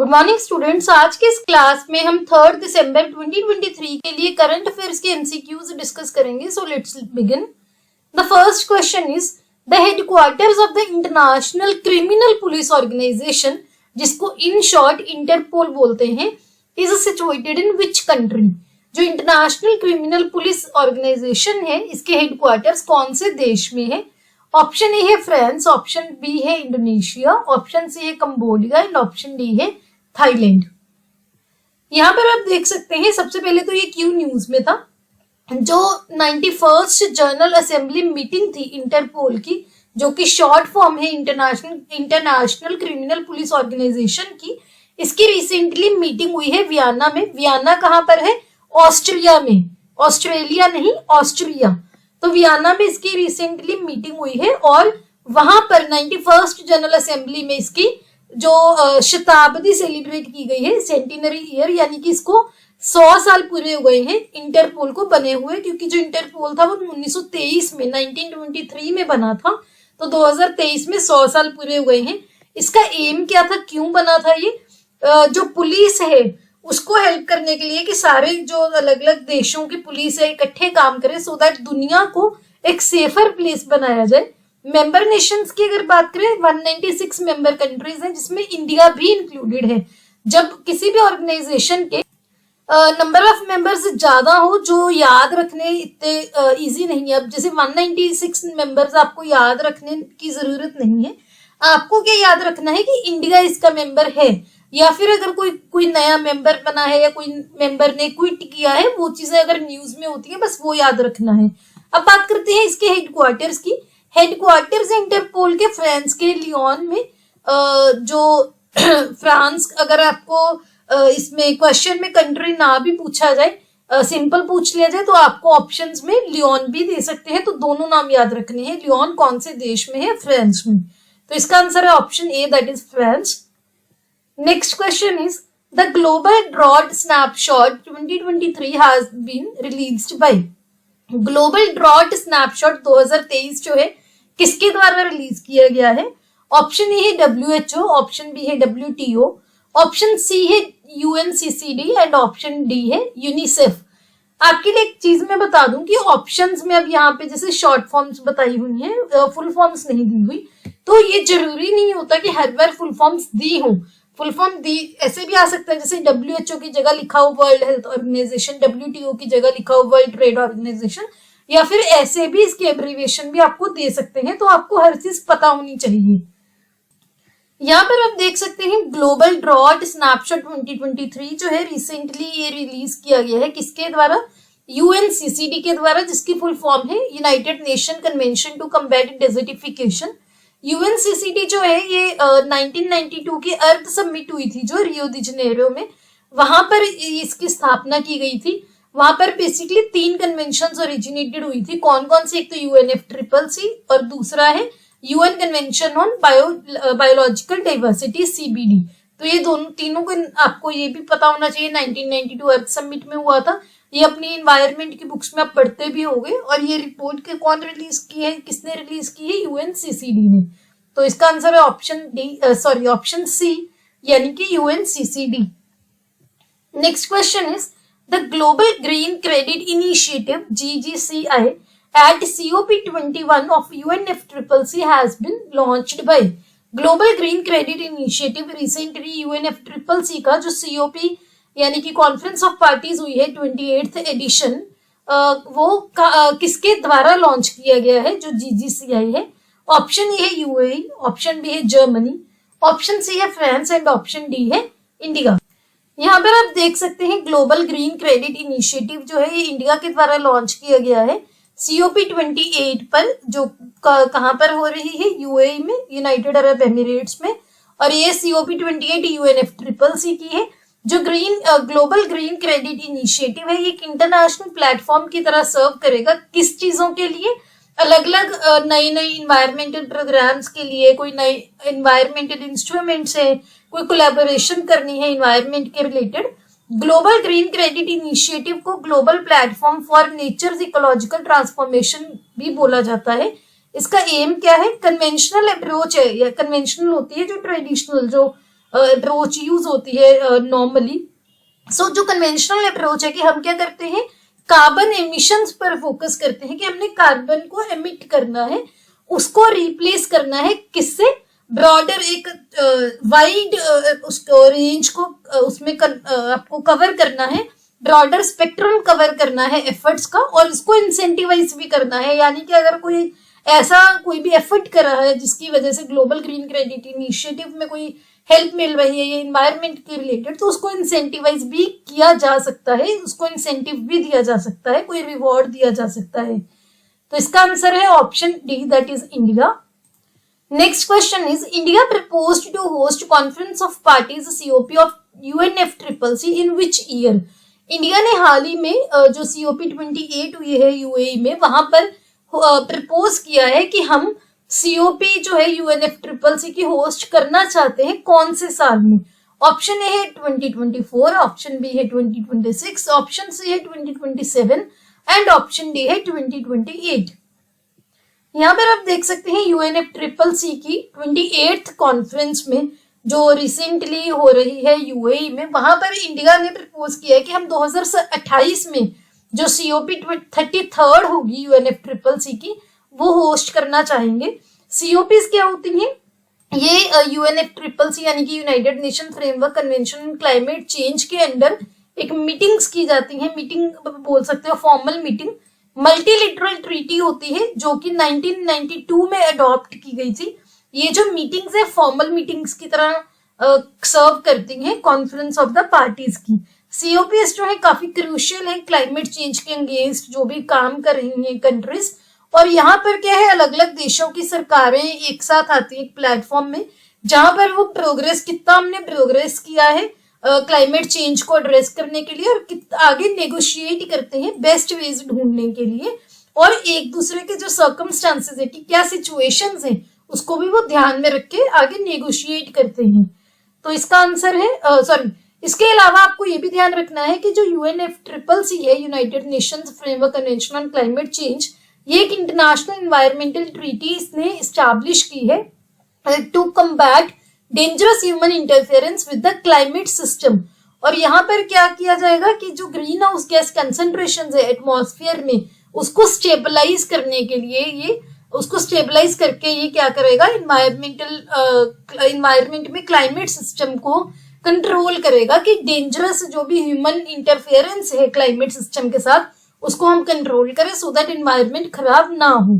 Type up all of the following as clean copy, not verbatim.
Good morning students. आज के इस क्लास में हम 3 दिसंबर 2023 के लिए करंट अफेयर्स के एमसीक्यूज डिस्कस करेंगे। So let's begin. The first question is the headquarters of the international criminal police organisation, जिसको इन शॉर्ट इंटरपोल बोलते हैं, is situated in which country. जो इंटरनेशनल क्रिमिनल पुलिस ऑर्गेनाइजेशन है, इसके headquarters कौन से देश में है? ऑप्शन ए है फ्रांस, ऑप्शन बी है इंडोनेशिया, ऑप्शन सी है कंबोडिया एंड ऑप्शन डी है थाईलैंड। यहाँ पर आप देख सकते हैं, सबसे पहले तो ये क्यों न्यूज में था। जो 91st जनरल असेंबली मीटिंग थी इंटरपोल की, जो कि शॉर्ट फॉर्म है इंटरनेशनल क्रिमिनल पुलिस ऑर्गेनाइजेशन की, इसकी रिसेंटली मीटिंग हुई है वियना में। वियना कहाँ पर है? ऑस्ट्रिया में। ऑस्ट्रेलिया नहीं, ऑस्ट्रिया। तो वियना में इसकी रिसेंटली मीटिंग हुई है और वहां पर 91st जनरल असेंबली में इसकी जो शताब्दी सेलिब्रेट की गई है, सेंटिनरी ईयर, यानी कि इसको 100 साल पूरे हो गए हैं इंटरपोल को बने हुए, क्योंकि जो इंटरपोल था वो 1923 में 1923 में बना था, तो 2023 में 100 साल पूरे हो गए हैं। इसका एम क्या था, क्यों बना था ये? जो पुलिस है उसको हेल्प करने के लिए कि सारे जो अलग अलग देशों की पुलिस है इकट्ठे काम करें, सो दैट दुनिया को एक सेफर प्लेस बनाया जाए। मेंबर नेशंस की अगर बात करें, 196 मेंबर कंट्रीज हैं, जिसमें इंडिया भी इंक्लूडेड है। जब किसी भी ऑर्गेनाइजेशन के नंबर ऑफ मेंबर्स ज्यादा हो, जो याद रखने इतने इजी नहीं है। अब जैसे 196 मेंबर्स आपको याद रखने की जरूरत नहीं है। आपको क्या याद रखना है कि इंडिया इसका मेंबर है, या फिर अगर कोई नया मेंबर बना है या कोई मेंबर ने क्विट किया है, वो चीजें अगर न्यूज में होती है, बस वो याद रखना है। अब बात करते हैं इसके हेडक्वार्टर्स की। हेडक्वार्टर्स इंटरपोल के फ्रांस के लियोन में। जो फ्रांस, अगर आपको इसमें क्वेश्चन में कंट्री ना भी पूछा जाए, सिंपल पूछ लिया जाए, तो आपको ऑप्शंस में लियोन भी दे सकते हैं। तो दोनों नाम याद रखने हैं। लियोन कौन से देश में है? फ्रांस में। तो इसका आंसर है option A, that is France. Next question is the Global Drought Snapshot 2023 has been released by। Global Drought Snapshot 2023 जो है किसके द्वारा रिलीज किया गया है? ऑप्शन ए है WHO, ऑप्शन बी है WTO, ऑप्शन सी है UNCCD एंड ऑप्शन डी है यूनिसेफ। आपके लिए एक चीज मैं बता दूं कि ऑप्शंस में अब यहाँ पे जैसे शॉर्ट फॉर्म्स बताई हुई हैं, फुल फॉर्म्स नहीं दी हुई, तो ये जरूरी नहीं होता कि हर बार फुल फॉर्म्स दी हो। फुल फॉर्म दी ऐसे भी आ सकता है, जैसे WHO की जगह लिखा हो वर्ल्ड हेल्थ ऑर्गेनाइजेशन, WTO की जगह लिखा हो वर्ल्ड ट्रेड ऑर्गेनाइजेशन, या फिर ऐसे भी इसके एब्रीविएशन भी आपको दे सकते हैं। तो आपको हर चीज पता होनी चाहिए। यहाँ पर आप देख सकते हैं ग्लोबल ड्रॉट स्नैपशॉट 2023 जो है रिसेंटली ये रिलीज किया गया है। किसके द्वारा? UNCCD के द्वारा, जिसकी फुल फॉर्म है United Nation Convention to Combat Desertification. UNCCD जो है ये 1992 की अर्थ समिट हुई थी जो रियो दी जनेरो में, वहां पर इसकी स्थापना की गई थी। वहां पर बेसिकली 3 कन्वेंशन ओरिजिनेटेड हुई थी। कौन कौन से? एक तो UNFCCC और दूसरा है UN convention on biological diversity CBD। तो ये तीनों को आपको ये भी पता होना चाहिए, 1992 अर्थ समिट में हुआ था। ये अपनी इन्वायरमेंट की बुक्स में आप पढ़ते भी होंगे। और ये रिपोर्ट के कौन रिलीज की है, किसने रिलीज की है? UNCCD ने। तो इसका आंसर है ऑप्शन सी, यानी कि UNCCD। Next question is the global green credit initiative GGCI at COP21 of UNFCCC has been launched by। Global green credit initiative recently UNFCCC का जो COP यानी कि कॉन्फ्रेंस ऑफ पार्टीज हुई है 28th addition, वो किसके द्वारा लॉन्च किया गया है? जो GGCI है। ऑप्शन ए है UAE, ऑप्शन बी है जर्मनी, ऑप्शन सी है फ्रांस एंड ऑप्शन डी है इंडिया। यहाँ पर आप देख सकते हैं ग्लोबल ग्रीन क्रेडिट इनिशिएटिव जो है ये इंडिया के द्वारा लॉन्च किया गया है COP28 पर, जो कहाँ पर हो रही है? UAE में, यूनाइटेड अरब एमिरेट्स में। और ये COP28 UNFCCC की है। जो ग्लोबल ग्रीन क्रेडिट इनिशिएटिव है, ये एक इंटरनेशनल प्लेटफॉर्म की तरह सर्व करेगा। किस चीजों के लिए? अलग अलग नई नई इन्वायरमेंटल प्रोग्राम्स के लिए, कोई नए इन्वायरमेंटल इंस्ट्रूमेंट्स है, कोई कोलैबोरेशन करनी है इन्वायरमेंट के related. Global green credit initiative को global platform for nature's ecological transformation भी बोला जाता है। इसका एम क्या है? कन्वेंशनल अप्रोच है, या कन्वेंशनल होती है जो ट्रेडिशनल, जो अप्रोच यूज होती है नॉर्मली। सो जो कन्वेंशनल अप्रोच है कि हम क्या करते हैं, कार्बन एमिशंस पर फोकस करते हैं कि हमने कार्बन को एमिट करना है, उसको रिप्लेस करना है किससे, ब्रॉडर एक वाइड उसको रेंज को उसमें आपको कवर करना है, ब्रॉडर स्पेक्ट्रम कवर करना है एफर्ट्स का, और इसको इंसेंटिवाइज भी करना है। यानी कि अगर कोई ऐसा कोई भी एफर्ट कर रहा है जिसकी वजह से ग्लोबल ग्रीन क्रेडिट इनिशिएटिव में कोई हेल्प मिल रही है या इन्वायरमेंट के रिलेटेड, तो उसको इंसेंटिवाइज भी किया जा सकता है, उसको इंसेंटिव भी दिया जा सकता है, कोई रिवॉर्ड दिया जा सकता है। तो इसका आंसर है option D, that is India. Next question is India proposed to host conference of parties COP of UNFCCC in which year. India ने हाल ही में जो COP 28 हुई है UAE में, वहां पर प्रपोज किया है कि हम COP जो है UNFCCC की होस्ट करना चाहते हैं कौन से साल में। ऑप्शन ए है 2024, ऑप्शन बी है 2026, ऑप्शन सी है 2027 एंड ऑप्शन डी है 2028। यहाँ पर आप देख सकते हैं UNFCCC की 28th कॉन्फ्रेंस में जो रिसेंटली हो रही है UAE में, वहां पर इंडिया ने प्रपोज किया है कि हम 2028 में जो COP 33rd होगी UNFCCC की, वो होस्ट करना चाहेंगे। COPs क्या होती हैं? ये UNFCCC यानी कि United nation framework Convention on Climate change के अंडर एक मीटिंग्स की जाती हैं, मीटिंग बोल सकते हो, फॉर्मल मीटिंग, मल्टीलिटरल ट्रीटी होती है जो कि 1992 में अडॉप्ट की गई थी। ये जो मीटिंग्स है फॉर्मल मीटिंग्स की तरह सर्व करती हैं कॉन्फ्रेंस ऑफ द पार्टीज की। COPs जो है काफी क्रूशियल है क्लाइमेट चेंज के अगेंस्ट जो भी काम कर रही हैं कंट्रीज, और यहाँ पर क्या है, अलग अलग देशों की सरकारें एक साथ आती है प्लेटफॉर्म में, जहां पर वो प्रोग्रेस, कितना हमने प्रोग्रेस किया है क्लाइमेट चेंज को एड्रेस करने के लिए, और आगे नेगोशिएट करते हैं बेस्ट वेज ढूंढने के लिए, और एक दूसरे के जो सर्कमस्टांसेस है कि क्या सिचुएशंस हैं उसको भी वो ध्यान में रख के आगे नेगोशिएट करते हैं। तो इसका आंसर है इसके अलावा आपको ये भी ध्यान रखना है कि जो UNFCCC है, United Nations Framework Convention on Climate Change, ये एक इंटरनेशनल एनवायरमेंटल ट्रीटी इसने इस्टेब्लिश की है to combat dangerous human interference with the climate system. और यहाँ पर क्या किया जाएगा कि जो ग्रीन हाउस गैस कंसेंट्रेशन है एटमॉस्फेयर में, उसको स्टेबलाइज करने के लिए, ये उसको स्टेबलाइज करके ये क्या करेगा, इन्वायरमेंट में क्लाइमेट सिस्टम को कंट्रोल करेगा कि डेंजरस जो भी ह्यूमन इंटरफेरेंस है क्लाइमेट सिस्टम के साथ, उसको हम कंट्रोल करें सो दैट एनवायरमेंट खराब ना हो।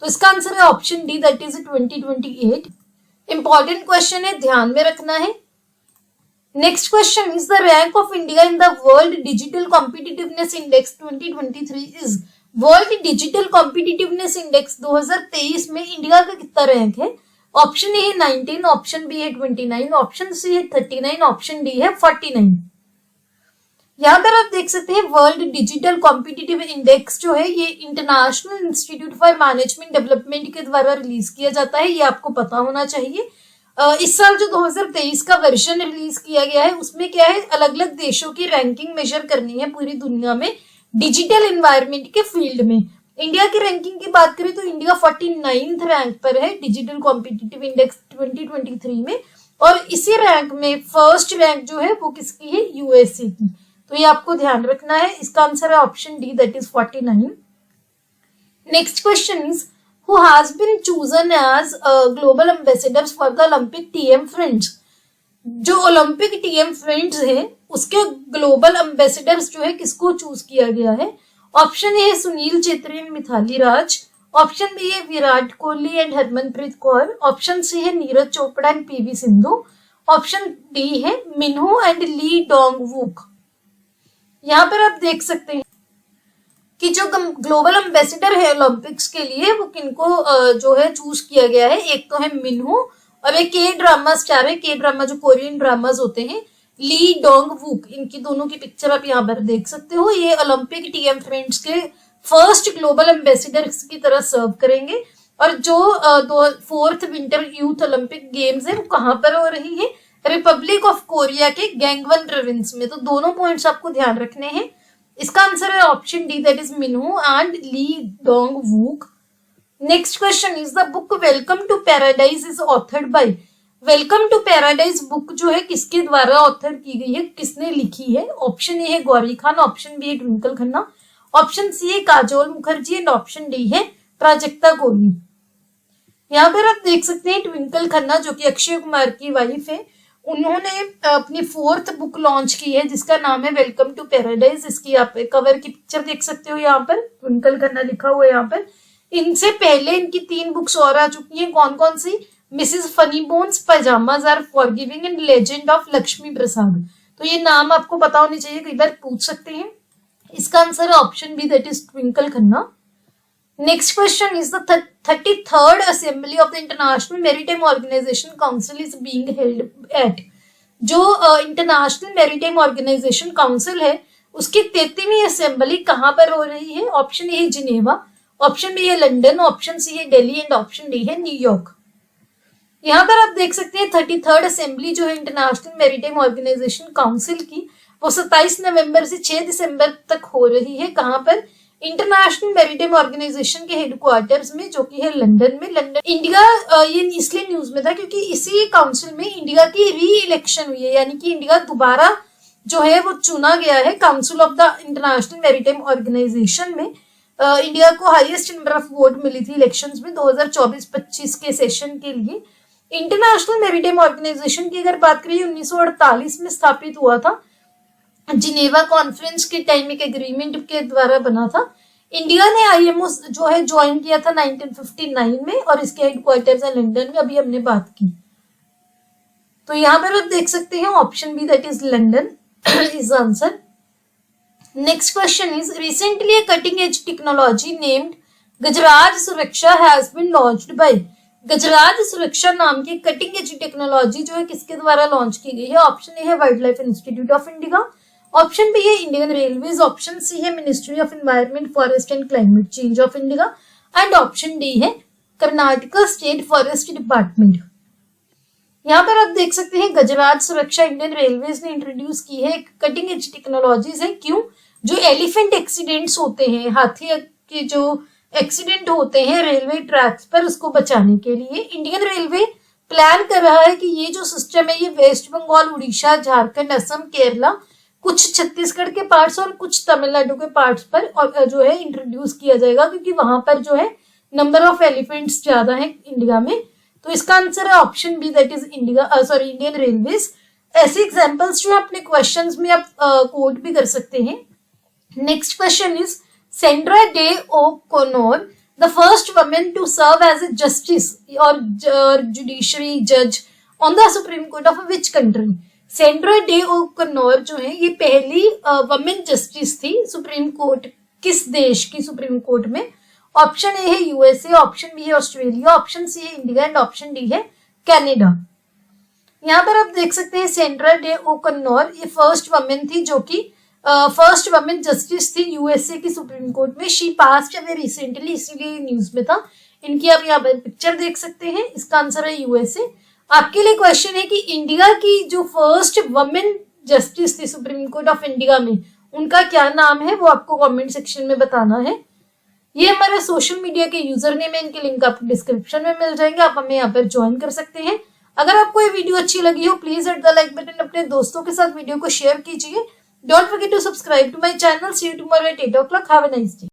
तो इसका आंसर है option D, that is 2028। Important question है, ध्यान में रखना है। Next question is the rank of India in the world digital competitiveness index 2023 is. World digital competitiveness index 2023 में इंडिया का कितना रैंक है? ऑप्शन ए है 19, ऑप्शन बी है 29, ऑप्शन सी है 39, ऑप्शन डी है 49। यहाँ पर आप देख सकते हैं वर्ल्ड डिजिटल कॉम्पिटिटिव इंडेक्स जो है ये international institute for management development के द्वारा रिलीज किया जाता है, ये आपको पता होना चाहिए। इस साल जो 2023 का वर्जन रिलीज किया गया है उसमें क्या है, अलग अलग देशों की रैंकिंग मेजर करनी है पूरी दुनिया में डिजिटल एनवायरनमेंट के फील्ड में। इंडिया की रैंकिंग की बात करें तो इंडिया 49th रैंक पर है डिजिटल कॉम्पिटिटिव इंडेक्स 2023 में, और इसी रैंक में फर्स्ट रैंक जो है वो किसकी है, USA की। तो ये आपको ध्यान रखना है। इसका आंसर है option D, that is 49। Next question is who has been chosen as global ambassadors for the Olympic TM friends. जो ओलंपिक TM फ्रेंड्स है उसके ग्लोबल एम्बेसडर्स जो है किसको चूज किया गया है? ऑप्शन ए है Sunil Chhetri and Mithali Raj, option B है Virat Kohli and Harmanpreet Kaur, option C है Neeraj Chopra and PV Sindhu, option D है मिन्हू एंड ली डोंग वुक। यहाँ पर आप देख सकते हैं कि जो ग्लोबल एम्बेसडर है ओलंपिक्स के लिए वो किनको जो है चूज किया गया है। एक तो है मिन्हू और एक K-ड्रामा स्टार है, K-ड्रामा जो कोरियन ड्रामाज होते हैं, ली डोंग वुक। इनकी दोनों की पिक्चर आप यहाँ पर देख सकते हो। ये ओलंपिक TM फ्रेंड्स के फर्स्ट ग्लोबल एम्बेसडर की तरह सर्व करेंगे। और जो 4th winter youth Olympic games है वो कहाँ पर हो रही है? रिपब्लिक ऑफ कोरिया के गैंगवन प्रोविंस में। तो दोनों पॉइंट्स आपको ध्यान रखने हैं। इसका आंसर है option D, that is Minho and Lee Dong Wook. Next question is the book Welcome to Paradise is authored by. Welcome to Paradise book जो है किसके द्वारा ऑथर की गई है, किसने लिखी है? ऑप्शन ए है गौरी खान, ऑप्शन बी है ट्विंकल खन्ना, ऑप्शन सी है Kajol Mukherjee and option D है प्राजक्ता कोहली। यहाँ पर आप देख सकते हैं ट्विंकल खन्ना जो कि अक्षय कुमार की वाइफ है, उन्होंने अपनी 4th बुक लॉन्च की है जिसका नाम है वेलकम टू पैराडाइज। इसकी आप कवर की पिक्चर देख सकते हो, यहाँ पर ट्विंकल खन्ना लिखा हुआ है यहाँ पर। इनसे पहले इनकी 3 बुक्स और आ चुकी हैं, कौन कौन सी? Mrs Funnybones, Pyjamas Are Forgiving and Legend of Lakshmi Prasad. तो ये नाम आपको पता होने चाहिए, कई बार पूछ सकते हैं। इसका आंसर है option B, that is Twinkle Khanna. Next question is the 33rd assembly of the International Maritime Organisation Council is being held at. जो इंटरनेशनल मैरीटाइम ऑर्गेनाइजेशन काउंसिल है उसकी 33वीं असेंबली कहाँ पर हो रही है? ऑप्शन ए है जिनेवा, ऑप्शन बी है लंदन, ऑप्शन सी है दिल्ली एंड ऑप्शन डी है न्यूयॉर्क। यहाँ पर आप देख सकते हैं 33rd असेंबली जो है इंटरनेशनल मैरीटाइम ऑर्गेनाइजेशन काउंसिल की, वो 27 नवंबर से 6 दिसंबर तक हो रही है। कहाँ पर? इंटरनेशनल मैरीटाइम ऑर्गेनाइजेशन के हेडक्वार्टर्स में जो कि है लंदन में। लंदन इंडिया ये इसलिए न्यूज में था क्योंकि इसी काउंसिल में इंडिया की री इलेक्शन हुई है, यानी कि इंडिया दोबारा जो है वो चुना गया है council of the International Maritime Organisation में। इंडिया को हाईएस्ट नंबर ऑफ वोट मिली थी इलेक्शंस में 2024-25 के सेशन के लिए। इंटरनेशनल मैरीटाइम ऑर्गेनाइजेशन की अगर बात करें 1948 में स्थापित हुआ था, जिनेवा कॉन्फ्रेंस के टाइम एक एग्रीमेंट के द्वारा बना था। इंडिया ने आईएमओ जो है ज्वाइन किया था 1959 में और इसके हेडक्वार्टर्स है लंदन में, अभी हमने बात की। तो यहाँ पर आप देख सकते हैं option B, that is London is answer. Next question is recently a cutting edge technology named Gajraj Suraksha has been launched by. Gajraj Suraksha नाम की कटिंग एज टेक्नोलॉजी जो है किसके द्वारा लॉन्च की गई है? ऑप्शन ए है wildlife institute of India, option B है इंडियन रेलवेज, ऑप्शन सी है Ministry of Environment Forest and Climate Change of India and option D है कर्नाटका स्टेट फॉरेस्ट डिपार्टमेंट। यहाँ पर आप देख सकते हैं गजराज सुरक्षा इंडियन रेलवेज ने इंट्रोड्यूस की है, कटिंग एज टेक्नोलॉजीज है। क्यों? जो एलिफेंट एक्सीडेंट्स होते हैं, हाथी के जो एक्सीडेंट होते हैं रेलवे ट्रैक्स पर, उसको बचाने के लिए इंडियन रेलवे प्लान कर रहा है कि ये जो सिस्टम है ये वेस्ट बंगाल, उड़ीसा, झारखंड, असम, केरला, कुछ छत्तीसगढ़ के पार्ट्स और कुछ तमिलनाडु के पार्ट्स पर और जो है इंट्रोड्यूस किया जाएगा, क्योंकि वहां पर जो है नंबर ऑफ एलिफेंट्स ज्यादा है इंडिया में। तो इसका आंसर है option B, that is Indian Railways. ऐसे एग्जांपल्स जो अपने क्वेश्चंस में आप कोट भी कर सकते हैं। Next question is Sandra Day O'Connor, the first women to serve as a justice और जुडिशरी जज on the Supreme Court of which country? Sandra Day O'Connor जो है ये पहली वुमेन जस्टिस थी सुप्रीम कोर्ट, किस देश की सुप्रीम कोर्ट में? ऑप्शन ए है यूएसए, ऑप्शन बी है ऑस्ट्रेलिया, ऑप्शन सी है इंडिया एंड ऑप्शन डी है कनाडा। यहाँ पर आप देख सकते हैं सेंड्रा डे ओकोनोर ये फर्स्ट वुमेन थी जो कि फर्स्ट वुमेन जस्टिस थी यूएसए की सुप्रीम कोर्ट में। शी पास्ड अवे रिसेंटली, इसलिए न्यूज में था। इनकी आप यहाँ पर पिक्चर देख सकते हैं। इसका आंसर है यूएसए। आपके लिए क्वेश्चन है कि इंडिया की जो फर्स्ट वुमेन जस्टिस थी सुप्रीम कोर्ट ऑफ इंडिया में, उनका क्या नाम है, वो आपको कमेंट सेक्शन में बताना है। ये हमारा सोशल मीडिया के यूजर नेम है, इनके लिंक आपको डिस्क्रिप्शन में मिल जाएंगे, आप हमें यहाँ पर ज्वाइन कर सकते हैं। अगर आपको ये वीडियो अच्छी लगी हो please hit the like button, अपने दोस्तों के साथ वीडियो को शेयर कीजिए। Don't forget to subscribe to my channel. See you tomorrow at 8 o'clock। Have a nice day.